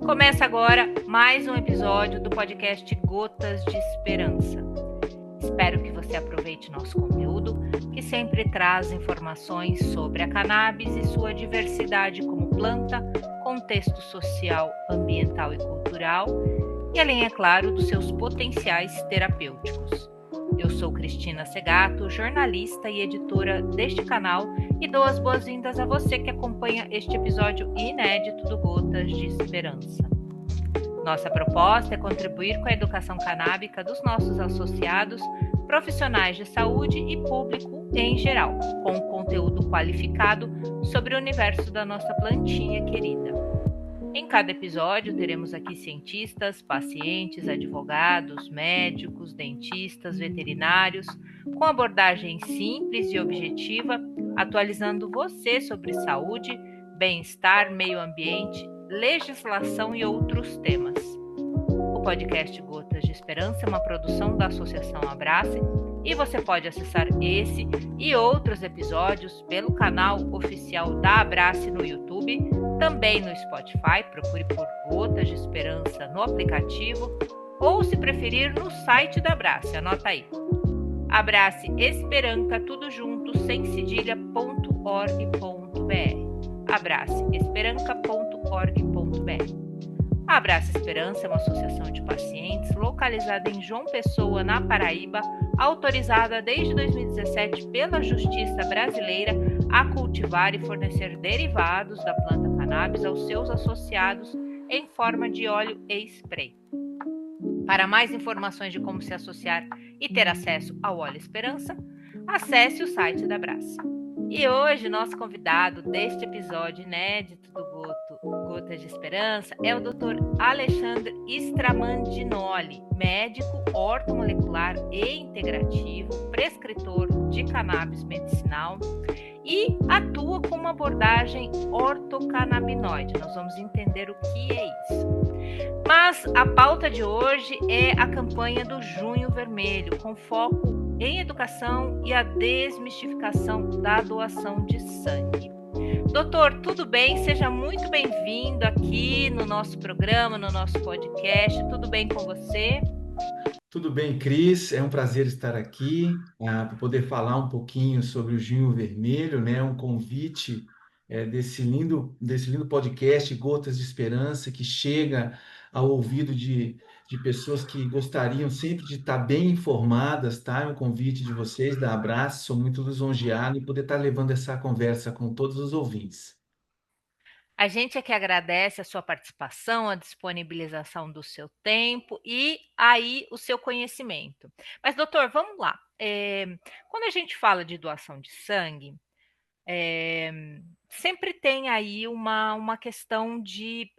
Começa agora mais um episódio do podcast Gotas de Esperança. Espero que você aproveite nosso conteúdo, que sempre traz informações sobre a cannabis e sua diversidade como planta, contexto social, ambiental e cultural, e além, é claro, dos seus potenciais terapêuticos. Eu sou Cristina Segato, jornalista e editora deste canal, e dou as boas-vindas a você que acompanha este episódio inédito do Gotas de Esperança. Nossa proposta é contribuir com a educação canábica dos nossos associados, profissionais de saúde e público em geral, com conteúdo qualificado sobre o universo da nossa plantinha querida. Em cada episódio, teremos aqui cientistas, pacientes, advogados, médicos, dentistas, veterinários, com abordagem simples e objetiva, atualizando você sobre saúde, bem-estar, meio ambiente, legislação e outros temas. O podcast Gotas de Esperança é uma produção da Associação Abrace e você pode acessar esse e outros episódios pelo canal oficial da Abrace no YouTube, também no Spotify, procure por Gotas de Esperança no aplicativo, ou se preferir no site da Abrace, anota aí. Abrace Esperanca, tudo junto, sem cedilha.org.br. abraceesperanca.org.br. A Abrace Esperança é uma associação de pacientes localizada em João Pessoa, na Paraíba, autorizada desde 2017 pela Justiça Brasileira a cultivar e fornecer derivados da planta cannabis aos seus associados em forma de óleo e spray. Para mais informações de como se associar e ter acesso ao Óleo Esperança, acesse o site da Abrace. E hoje, nosso convidado deste episódio inédito do Gotas de Esperança é o Dr. Alexandre Stramandinoli, médico ortomolecular e integrativo, prescritor de cannabis medicinal e atua com uma abordagem ortocannabinoide. Nós vamos entender o que é isso. Mas a pauta de hoje é a campanha do Junho Vermelho, com foco em educação e a desmistificação da doação de sangue. Doutor, tudo bem? Seja muito bem-vindo aqui no nosso programa, no nosso podcast. Tudo bem com você? Tudo bem, Cris? É um prazer estar aqui para poder falar um pouquinho sobre o Junho Vermelho, né? Um convite desse lindo podcast Gotas de Esperança que chega ao ouvido de pessoas que gostariam sempre de estar bem informadas, tá? É um convite de vocês da Abraço. Sou muito lisonjeado em poder estar levando essa conversa com todos os ouvintes. A gente é que agradece a sua participação, a disponibilização do seu tempo e aí o seu conhecimento. Mas, doutor, vamos lá. Quando a gente fala de doação de sangue, é, sempre tem aí uma questão de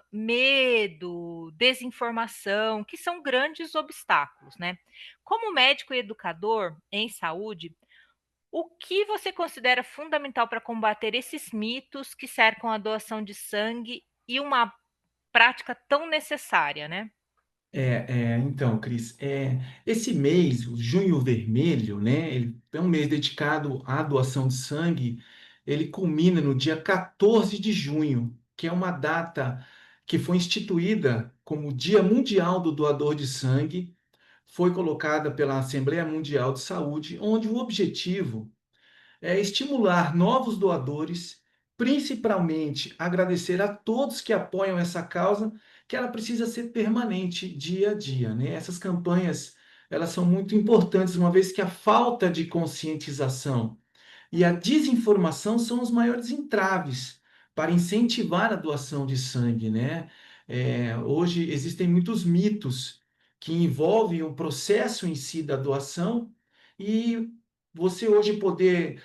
medo, desinformação, que são grandes obstáculos, né? Como médico e educador em saúde, o que você considera fundamental para combater esses mitos que cercam a doação de sangue e uma prática tão necessária, né? Então, Cris, esse mês, o Junho Vermelho, né, ele é um mês dedicado à doação de sangue. Ele culmina no dia 14 de junho, que é uma data que foi instituída como Dia Mundial do Doador de Sangue, foi colocada pela Assembleia Mundial de Saúde, onde o objetivo é estimular novos doadores, principalmente agradecer a todos que apoiam essa causa, que ela precisa ser permanente dia a dia, né? Essas campanhas, elas são muito importantes, uma vez que a falta de conscientização e a desinformação são os maiores entraves para incentivar a doação de sangue, né? Hoje existem muitos mitos que envolvem o processo em si da doação, e você hoje poder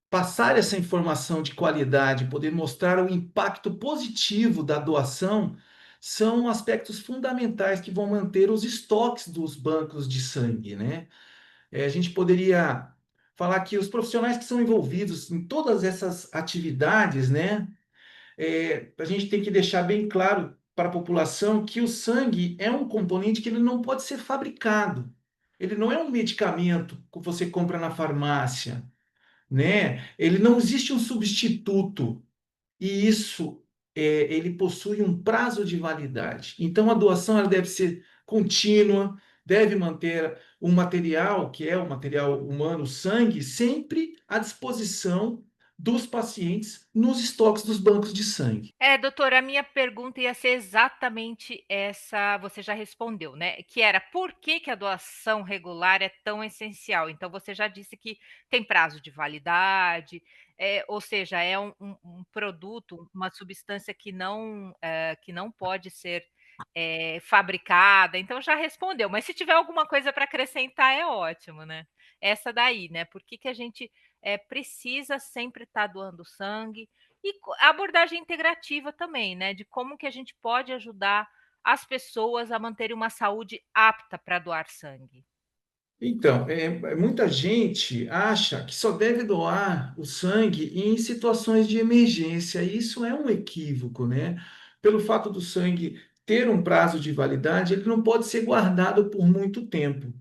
passar essa informação de qualidade, poder mostrar o impacto positivo da doação, são aspectos fundamentais que vão manter os estoques dos bancos de sangue, né? A gente poderia falar que os profissionais que são envolvidos em todas essas atividades, né? A gente tem que deixar bem claro para a população que o sangue é um componente que ele não pode ser fabricado. Ele não é um medicamento que você compra na farmácia, né? Ele não existe um substituto. E isso ele possui um prazo de validade. Então, a doação ela deve ser contínua, deve manter o material, que é o material humano, o sangue, sempre à disposição dos pacientes nos estoques dos bancos de sangue. Doutora, a minha pergunta ia ser exatamente essa, você já respondeu, né? Que era por que que a doação regular é tão essencial? Então, você já disse que tem prazo de validade, ou seja, é um produto, uma substância que não pode ser fabricada. Então, já respondeu. Mas se tiver alguma coisa para acrescentar, é ótimo, né? Essa daí, né? Por que que a gente precisa sempre estar doando sangue? E a abordagem integrativa também, né, de como que a gente pode ajudar as pessoas a manterem uma saúde apta para doar sangue. Então, muita gente acha que só deve doar o sangue em situações de emergência. E isso é um equívoco, né? Pelo fato do sangue ter um prazo de validade, ele não pode ser guardado por muito tempo.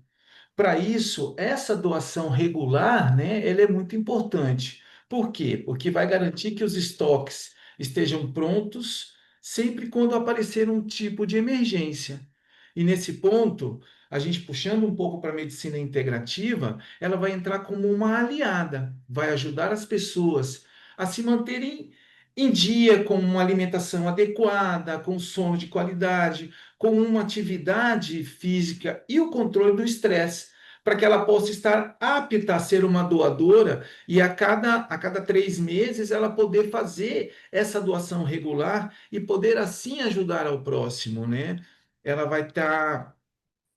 Para isso, essa doação regular, né, ela é muito importante. Por quê? Porque vai garantir que os estoques estejam prontos sempre quando aparecer um tipo de emergência. E nesse ponto, a gente puxando um pouco para a medicina integrativa, ela vai entrar como uma aliada, vai ajudar as pessoas a se manterem em dia com uma alimentação adequada, com sono de qualidade, com uma atividade física e o controle do estresse, para que ela possa estar apta a ser uma doadora e a cada 3 meses ela poder fazer essa doação regular e poder assim ajudar ao próximo, né? Ela vai estar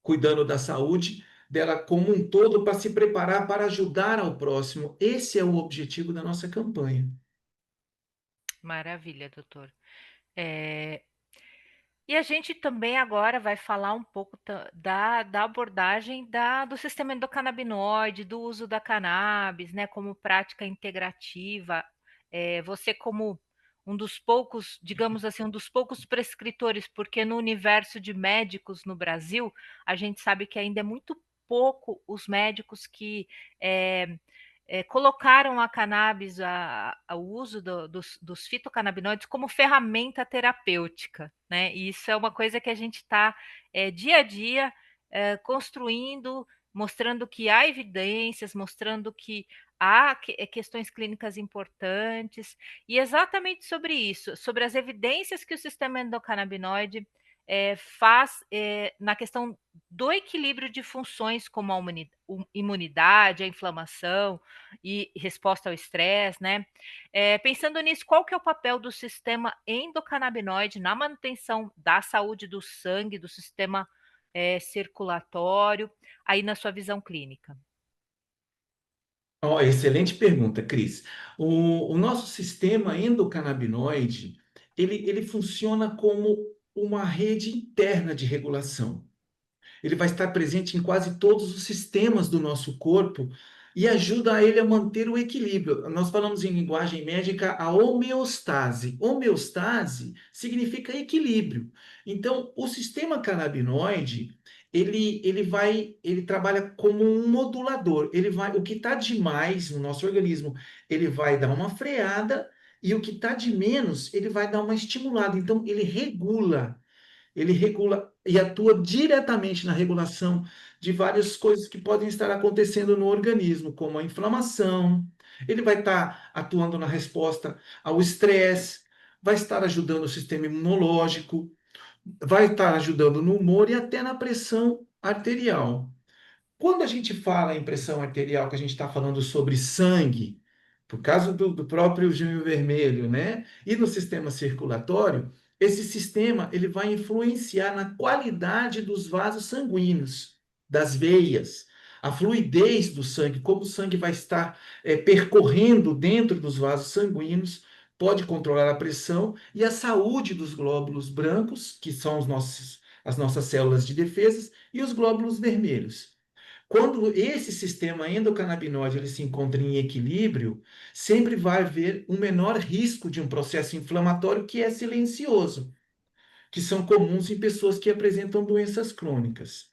cuidando da saúde dela como um todo para se preparar para ajudar ao próximo. Esse é o objetivo da nossa campanha. Maravilha, doutor. Eh, e a gente também agora vai falar um pouco da abordagem do sistema endocannabinoide, do uso da cannabis, né, como prática integrativa. Você como um dos poucos, digamos assim, um dos poucos prescritores, porque no universo de médicos no Brasil, a gente sabe que ainda é muito pouco os médicos que eh, colocaram a cannabis, o uso dos fitocannabinoides como ferramenta terapêutica, né? E isso é uma coisa que a gente está dia a dia construindo, mostrando que há evidências, mostrando que há questões clínicas importantes, e exatamente sobre isso, sobre as evidências que o sistema endocannabinoide faz na questão do equilíbrio de funções como a imunidade, a inflamação, e resposta ao estresse, né? Pensando nisso, qual que é o papel do sistema endocannabinoide na manutenção da saúde do sangue, do sistema circulatório, aí na sua visão clínica? Ó, excelente pergunta, Cris. O nosso sistema endocannabinoide, ele funciona como uma rede interna de regulação. Ele vai estar presente em quase todos os sistemas do nosso corpo e ajuda ele a manter o equilíbrio. Nós falamos em linguagem médica a homeostase. Homeostase significa equilíbrio. Então, o sistema canabinoide, ele trabalha como um modulador. O que está demais no nosso organismo, ele vai dar uma freada e o que está de menos, ele vai dar uma estimulada. Então, ele regula e atua diretamente na regulação de várias coisas que podem estar acontecendo no organismo, como a inflamação. Ele vai estar atuando na resposta ao estresse, vai estar ajudando o sistema imunológico, vai estar ajudando no humor e até na pressão arterial. Quando a gente fala em pressão arterial, que a gente está falando sobre sangue, por causa do próprio junho vermelho, né? E no sistema circulatório, esse sistema ele vai influenciar na qualidade dos vasos sanguíneos, das veias, a fluidez do sangue, como o sangue vai estar percorrendo dentro dos vasos sanguíneos, pode controlar a pressão e a saúde dos glóbulos brancos, que são as nossas células de defesa, e os glóbulos vermelhos. Quando esse sistema endocannabinoide ele se encontra em equilíbrio, sempre vai haver um menor risco de um processo inflamatório que é silencioso, que são comuns em pessoas que apresentam doenças crônicas.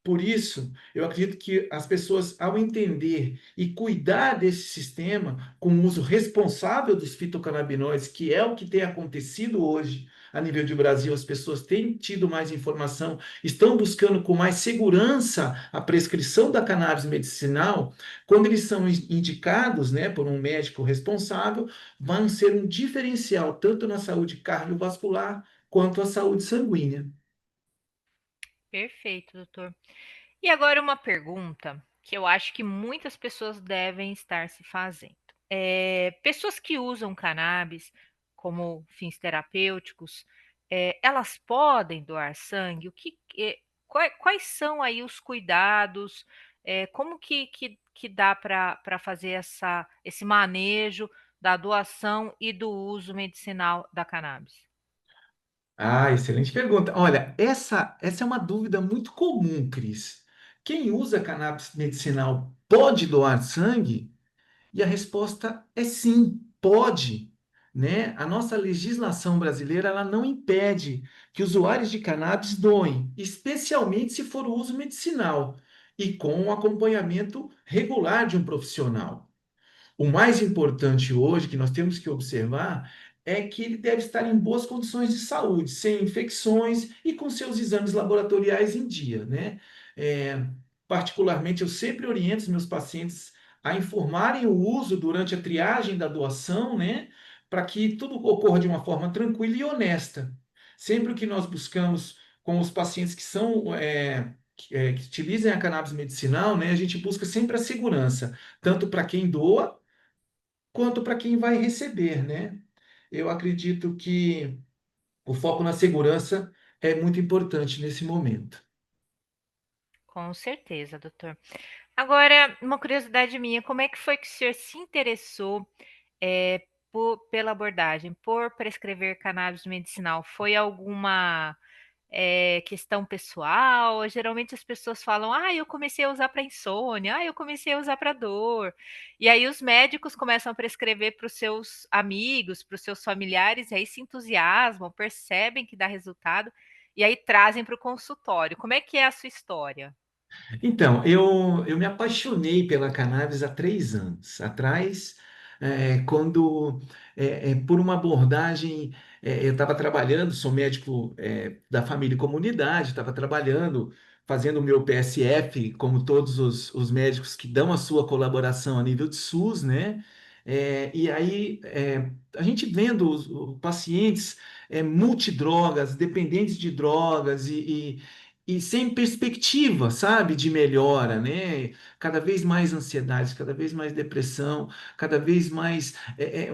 Por isso, eu acredito que as pessoas, ao entender e cuidar desse sistema, com o uso responsável dos fitocannabinoides, que é o que tem acontecido hoje a nível de Brasil, as pessoas têm tido mais informação, estão buscando com mais segurança a prescrição da cannabis medicinal, quando eles são indicados, né, por um médico responsável, vão ser um diferencial tanto na saúde cardiovascular quanto a saúde sanguínea. Perfeito, doutor. E agora uma pergunta que eu acho que muitas pessoas devem estar se fazendo. Pessoas que usam cannabis como fins terapêuticos, elas podem doar sangue? Quais são aí os cuidados? Como que dá para fazer esse manejo da doação e do uso medicinal da cannabis? Ah, excelente pergunta. Olha, essa é uma dúvida muito comum, Cris. Quem usa cannabis medicinal pode doar sangue? E a resposta é sim, pode, né? A nossa legislação brasileira ela não impede que usuários de cannabis doem, especialmente se for o uso medicinal e com um acompanhamento regular de um profissional. O mais importante hoje que nós temos que observar é que ele deve estar em boas condições de saúde, sem infecções e com seus exames laboratoriais em dia, né? É, particularmente, eu sempre oriento os meus pacientes a informarem o uso durante a triagem da doação, né? Para que tudo ocorra de uma forma tranquila e honesta. Sempre o que nós buscamos com os pacientes que são que utilizem a cannabis medicinal, né? A gente busca sempre a segurança, tanto para quem doa quanto para quem vai receber, né? Eu acredito que o foco na segurança é muito importante nesse momento. Com certeza, doutor. Agora, uma curiosidade minha, como é que foi que o senhor se interessou, pela abordagem, por prescrever cannabis medicinal? Foi alguma, questão pessoal? Geralmente as pessoas falam: "Ah, eu comecei a usar para insônia. Ah, eu comecei a usar para dor". E aí os médicos começam a prescrever para os seus amigos, para os seus familiares, e aí se entusiasmam, percebem que dá resultado, e aí trazem para o consultório. Como é que é a sua história? Então, eu me apaixonei pela cannabis há 3 anos atrás, quando, por uma abordagem, eu estava trabalhando, sou médico, da família e comunidade, estava trabalhando, fazendo o meu PSF, como todos os médicos que dão a sua colaboração a nível de SUS, né? E aí, a gente vendo os pacientes multidrogas, dependentes de drogas e sem perspectiva, sabe, de melhora, né? Cada vez mais ansiedade, cada vez mais depressão, cada vez mais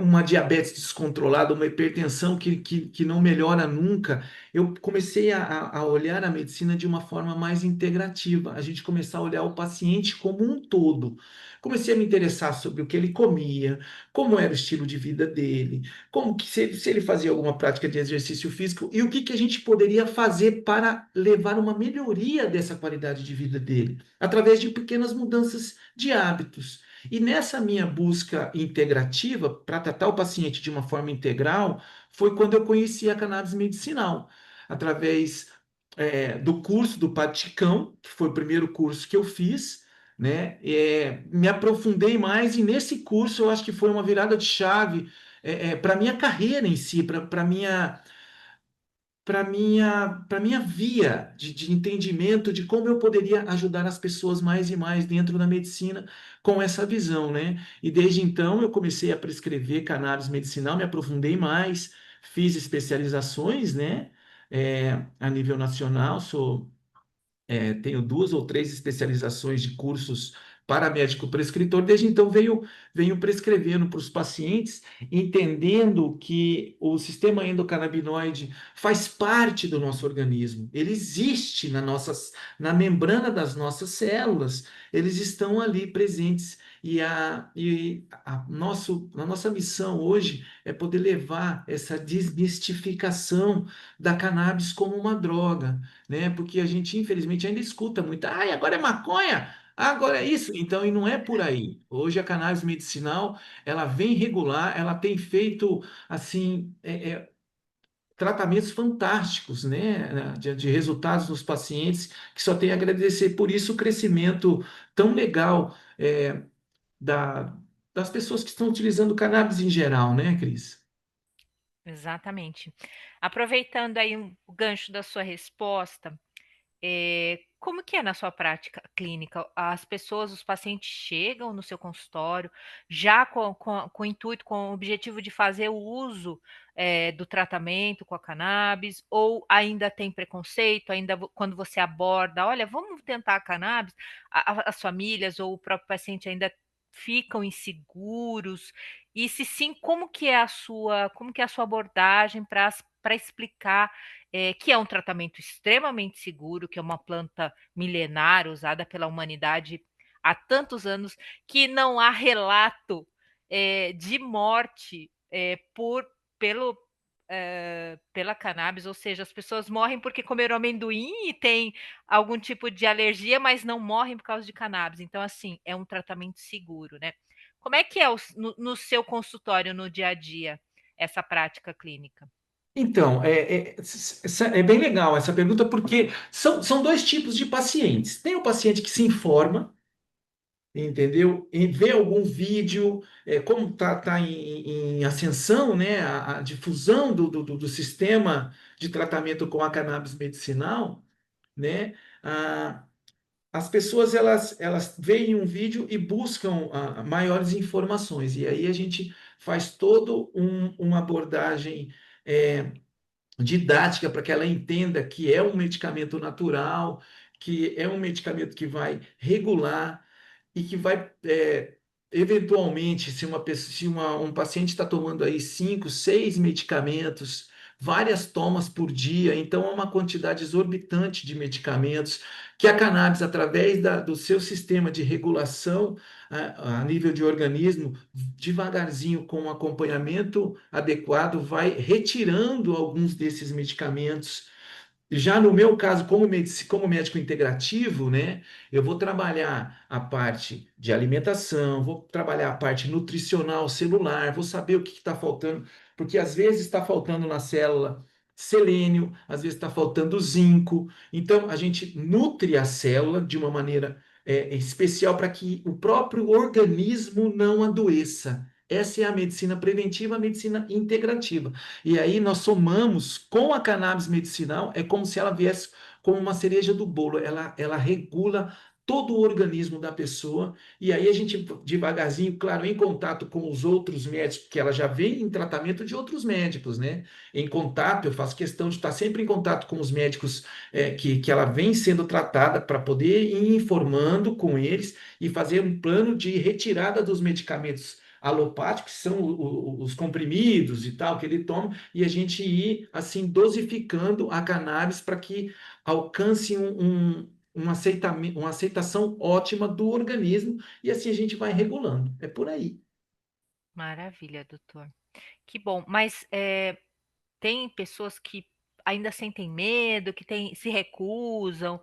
uma diabetes descontrolada, uma hipertensão que não melhora nunca. Eu comecei a olhar a medicina de uma forma mais integrativa, a gente começar a olhar o paciente como um todo. Comecei a me interessar sobre o que ele comia, como era o estilo de vida dele, como que se ele fazia alguma prática de exercício físico e o que a gente poderia fazer para levar uma melhoria dessa qualidade de vida dele, através de pequenas mudanças de hábitos. E nessa minha busca integrativa, para tratar o paciente de uma forma integral, foi quando eu conheci a cannabis medicinal, através do curso do Paticão, que foi o primeiro curso que eu fiz, né? Me aprofundei mais e nesse curso eu acho que foi uma virada de chave para minha carreira em si, para minha via de entendimento de como eu poderia ajudar as pessoas mais e mais dentro da medicina com essa visão, né? E desde então eu comecei a prescrever cannabis medicinal, me aprofundei mais, fiz especializações, né? A nível nacional, tenho 2 ou 3 especializações de cursos para médico prescritor. Desde então, venho prescrevendo para os pacientes, entendendo que o sistema endocannabinoide faz parte do nosso organismo. Ele existe na membrana das nossas células. Eles estão ali presentes. A nossa missão hoje é poder levar essa desmistificação da cannabis como uma droga, né? Porque a gente, infelizmente, ainda escuta muito, ai, agora é maconha, agora é isso. Então, e não é por aí. Hoje a cannabis medicinal, ela vem regular, ela tem feito, assim, tratamentos fantásticos, né, de resultados nos pacientes, que só tem a agradecer. Por isso, o crescimento tão legal da, das pessoas que estão utilizando cannabis em geral, né, Cris? Exatamente. Aproveitando aí o gancho da sua resposta, como que é na sua prática clínica? As pessoas, os pacientes chegam no seu consultório já com o intuito, com o objetivo de fazer o uso, do tratamento com a cannabis, ou ainda tem preconceito, ainda quando você aborda, olha, vamos tentar a cannabis, as famílias ou o próprio paciente ainda ficam inseguros? E se sim, como que é a sua abordagem para explicar que é um tratamento extremamente seguro, que é uma planta milenar usada pela humanidade há tantos anos, que não há relato de morte pelo, pela cannabis, ou seja, as pessoas morrem porque comeram amendoim e têm algum tipo de alergia, mas não morrem por causa de cannabis. Então, assim, é um tratamento seguro, né? Como é que é no seu consultório, no dia a dia, essa prática clínica? Então, é bem legal essa pergunta, porque são dois tipos de pacientes. Tem o paciente que se informa, entendeu? E vê algum vídeo, como tá em ascensão, né, a difusão do sistema de tratamento com a cannabis medicinal, né? Ah, as pessoas elas veem um vídeo e buscam maiores informações, e aí a gente faz todo uma abordagem didática para que ela entenda que é um medicamento natural, que é um medicamento que vai regular e que vai, eventualmente, se um paciente está tomando aí 5, 6 medicamentos, várias tomas por dia, então é uma quantidade exorbitante de medicamentos que a cannabis, através do seu sistema de regulação a nível de organismo, devagarzinho, com um acompanhamento adequado, vai retirando alguns desses medicamentos. Já no meu caso, como médico integrativo, né, eu vou trabalhar a parte de alimentação, vou trabalhar a parte nutricional celular, vou saber o que está faltando, porque às vezes está faltando na célula selênio, às vezes está faltando zinco. Então, a gente nutre a célula de uma maneira especial para que o próprio organismo não adoeça. Essa é a medicina preventiva, a medicina integrativa. E aí nós somamos com a cannabis medicinal, é como se ela viesse como uma cereja do bolo, ela regula todo o organismo da pessoa, e aí a gente devagarzinho, claro, em contato com os outros médicos, que ela já vem em tratamento de outros médicos, né? Em contato, eu faço questão de estar sempre em contato com os médicos que ela vem sendo tratada para poder ir informando com eles e fazer um plano de retirada dos medicamentos alopáticos, que são os comprimidos e tal que ele toma, e a gente ir assim dosificando a cannabis para que alcance uma aceitação ótima do organismo e assim a gente vai regulando. É por aí. Maravilha, doutor. Que bom. Mas, tem pessoas que ainda sentem medo, que se recusam,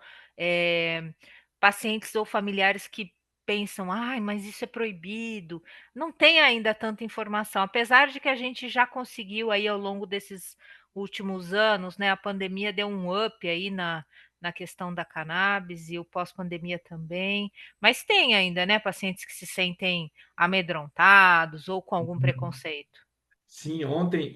pacientes ou familiares que pensam: "Ai, mas isso é proibido". Não tem ainda tanta informação, apesar de que a gente já conseguiu aí ao longo desses últimos anos, né, a pandemia deu um up aí na questão da cannabis e o pós-pandemia também, mas tem ainda, né, pacientes que se sentem amedrontados ou com algum preconceito. Sim, ontem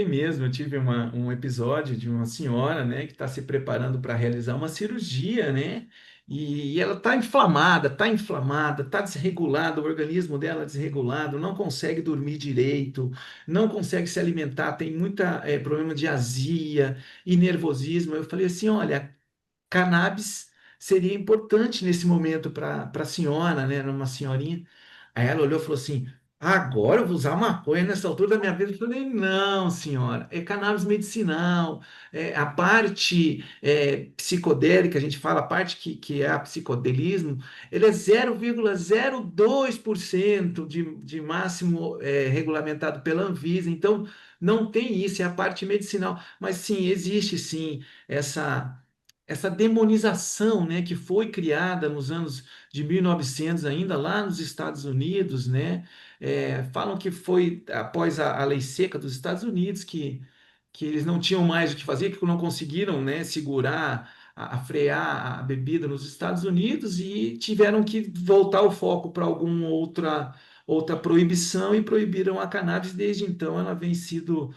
mesmo eu tive um episódio de uma senhora, né, que está se preparando para realizar uma cirurgia, né, e ela está inflamada, está desregulada, o organismo dela desregulado, não consegue dormir direito, não consegue se alimentar, tem muita problema de azia e nervosismo. Eu falei assim, olha, cannabis seria importante nesse momento para a senhora, né? Era uma senhorinha. Aí ela olhou e falou assim: agora eu vou usar maconha nessa altura da minha vida. Eu falei: não, senhora, é cannabis medicinal. A parte psicodélica, a gente fala, a parte que é a psicodelismo, ele é 0,02% de máximo regulamentado pela Anvisa. Então, não tem isso, é a parte medicinal. Mas sim, existe sim essa demonização, né, que foi criada nos anos de 1900, ainda lá nos Estados Unidos, né, falam que foi após a lei seca dos Estados Unidos que eles não tinham mais o que fazer, que não conseguiram, né, segurar, a frear a bebida nos Estados Unidos e tiveram que voltar o foco para alguma outra proibição e proibiram a cannabis. Desde então, ela vem sido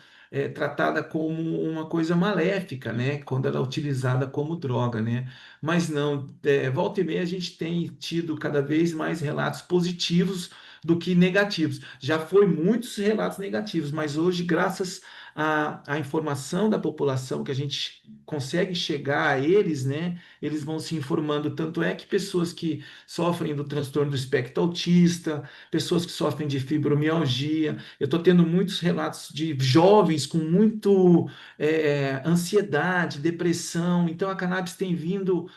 tratada como uma coisa maléfica, né, quando ela é utilizada como droga, né? Mas não, volta e meia a gente tem tido cada vez mais relatos positivos do que negativos. Já foi muitos relatos negativos, mas hoje, graças à informação da população que a gente consegue chegar a eles, né? Eles vão se informando. Tanto é que pessoas que sofrem do transtorno do espectro autista, pessoas que sofrem de fibromialgia, eu estou tendo muitos relatos de jovens com muito ansiedade, depressão. Então a cannabis tem vindo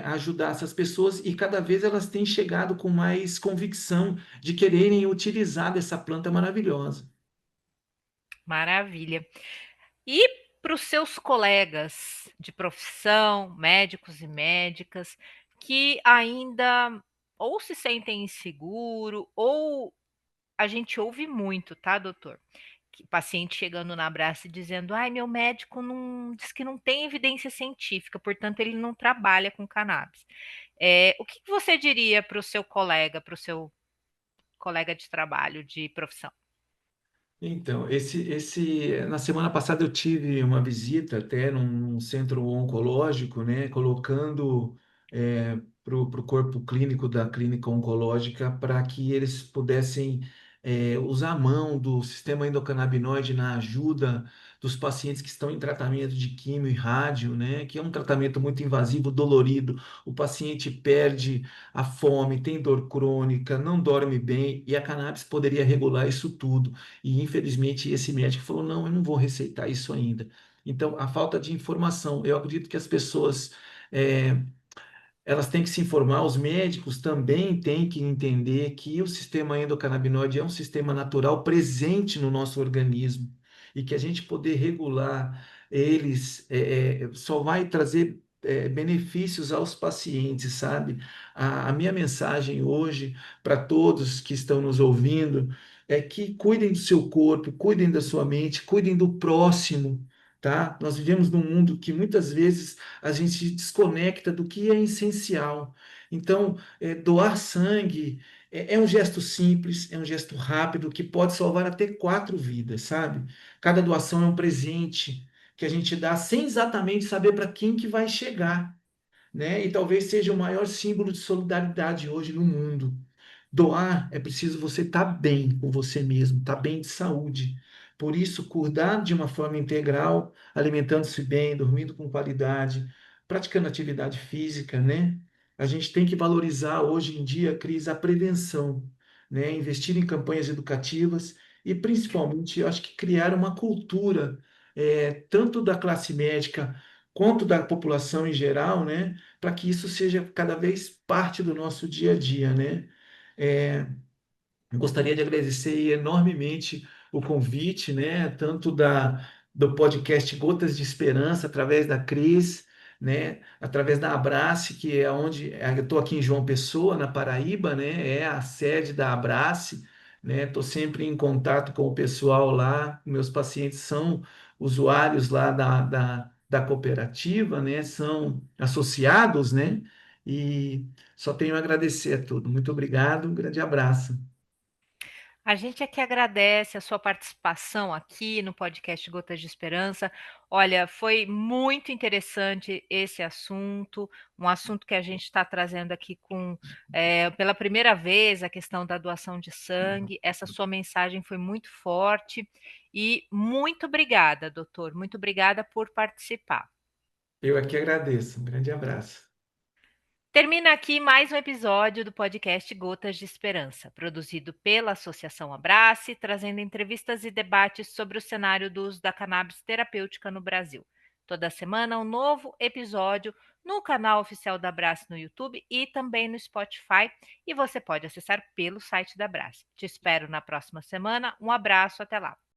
ajudar essas pessoas e cada vez elas têm chegado com mais convicção de quererem utilizar dessa planta maravilhosa. Maravilha. E para os seus colegas de profissão, médicos e médicas, que ainda ou se sentem inseguro, ou a gente ouve muito, tá, doutor? Que paciente chegando na Abraço e dizendo: ai, meu médico não diz que não tem evidência científica, portanto, ele não trabalha com cannabis. O que você diria para o seu colega de trabalho, de profissão? Então, na semana passada eu tive uma visita até num centro oncológico, né, colocando para o corpo clínico da clínica oncológica para que eles pudessem usar a mão do sistema endocannabinoide na ajuda dos pacientes que estão em tratamento de quimio e rádio, né, que é um tratamento muito invasivo, dolorido. O paciente perde a fome, tem dor crônica, não dorme bem, e a cannabis poderia regular isso tudo. E infelizmente esse médico falou: não, eu não vou receitar isso ainda. Então, a falta de informação. Eu acredito que as pessoas é, elas têm que se informar, os médicos também têm que entender que o sistema endocannabinoide é um sistema natural presente no nosso organismo e que a gente poder regular eles só vai trazer benefícios aos pacientes, sabe? A minha mensagem hoje para todos que estão nos ouvindo é que cuidem do seu corpo, cuidem da sua mente, cuidem do próximo, tá? Nós vivemos num mundo que muitas vezes a gente se desconecta do que é essencial. Então, doar sangue é um gesto simples, é um gesto rápido que pode salvar até 4 vidas, sabe? Cada doação é um presente que a gente dá sem exatamente saber para quem que vai chegar, né? E talvez seja o maior símbolo de solidariedade hoje no mundo. Doar é preciso você estar bem com você mesmo, estar bem de saúde. Por isso, cuidar de uma forma integral, alimentando-se bem, dormindo com qualidade, praticando atividade física, né? A gente tem que valorizar hoje em dia, Cris, a prevenção, né? Investir em campanhas educativas e, principalmente, eu acho que criar uma cultura, tanto da classe médica quanto da população em geral, né? Para que isso seja cada vez parte do nosso dia a dia, né? É, eu gostaria de agradecer enormemente o convite, né, tanto do podcast Gotas de Esperança, através da Cris, né, através da Abrace, que é onde eu estou aqui em João Pessoa, na Paraíba, né, é a sede da Abrace, né, estou sempre em contato com o pessoal lá, meus pacientes são usuários lá da cooperativa, né, são associados, né, e só tenho a agradecer a tudo. Muito obrigado, um grande abraço. A gente é que agradece a sua participação aqui no podcast Gotas de Esperança. Olha, foi muito interessante esse assunto, um assunto que a gente está trazendo aqui pela primeira vez, a questão da doação de sangue. Essa sua mensagem foi muito forte e muito obrigada, doutor. Muito obrigada por participar. Eu aqui agradeço. Um grande abraço. Termina aqui mais um episódio do podcast Gotas de Esperança, produzido pela Associação Abrace, trazendo entrevistas e debates sobre o cenário do uso da cannabis terapêutica no Brasil. Toda semana um novo episódio no canal oficial da Abrace no YouTube e também no Spotify, e você pode acessar pelo site da Abrace. Te espero na próxima semana. Um abraço, até lá.